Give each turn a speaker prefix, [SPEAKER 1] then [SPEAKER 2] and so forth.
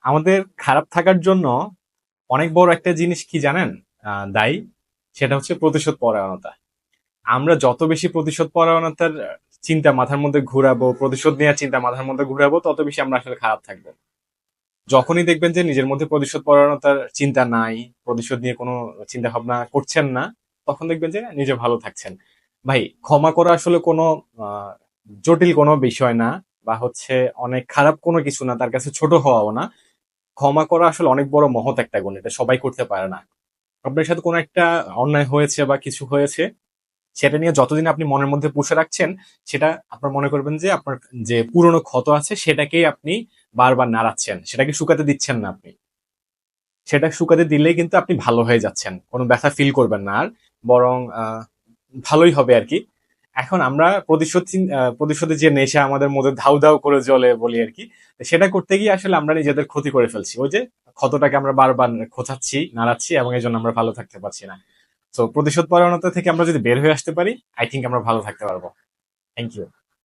[SPEAKER 1] আমাদের খারাপ থাকার জন্য অনেক বড় একটা জিনিস কি জানেন দায়ী, সেটা হচ্ছে প্রতিশোধ পরায়ণতা। আমরা যত বেশি প্রতিশোধ পরায়ণতার চিন্তা মাথার মধ্যে ঘুরাবো, প্রতিশোধ নেওয়ার চিন্তা মাথার মধ্যে ঘুরাবো, তত বেশি আমরা আসলে খারাপ থাকবো। যখনই দেখবেন যে নিজের মধ্যে প্রতিশোধ পরায়ণতার চিন্তা নাই, প্রতিশোধ নিয়ে কোনো চিন্তা ভাবনা করছেন না, তখন দেখবেন যে নিজে ভালো থাকছেন। ভাই, ক্ষমা করা আসলে কোনো আহ, জটিল কোনো বিষয় না, বা হচ্ছে অনেক খারাপ কোনো কিছু না, তার কাছে ছোট হওয়াও না। ক্ষমা করা আসলে অনেক বড় মহৎ একটা গুণ, এটা সবাই করতে পারে না। আপনার সাথে কোনো একটা অন্যায় হয়েছে বা কিছু হয়েছে, সেটা নিয়ে যতদিন আপনি মনের মধ্যে পুষে রাখছেন, সেটা আপনার মনে করবেন যে আপনার যে পুরনো ক্ষত আছে সেটাকেই আপনি বারবার নাড়াচ্ছেন, সেটাকে শুকাতে দিচ্ছেন না আপনি। সেটা শুকাতে দিলেই কিন্তু আপনি ভালো হয়ে যাচ্ছেন, কোনো ব্যথা ফিল করবেন না আর, বরং ভালোই হবে আর কি। এখন আমরা প্রতিশোধের যে নেশা আমাদের মধ্যে ধাউ ধাউ করে জ্বলে বলি আর কি, সেটা করতে গিয়ে আসলে আমরা নিজেদের ক্ষতি করে ফেলছি। ওই যে ক্ষতটাকে আমরা বারবার খোঁচাচ্ছি, নাড়াচ্ছি, এবং এই জন্য আমরা ভালো থাকতে পারছি না। তো প্রতিশোধ পরায়ণতা থেকে আমরা যদি বের হয়ে আসতে পারি, আই থিঙ্ক আমরা ভালো থাকতে পারবো। Thank you.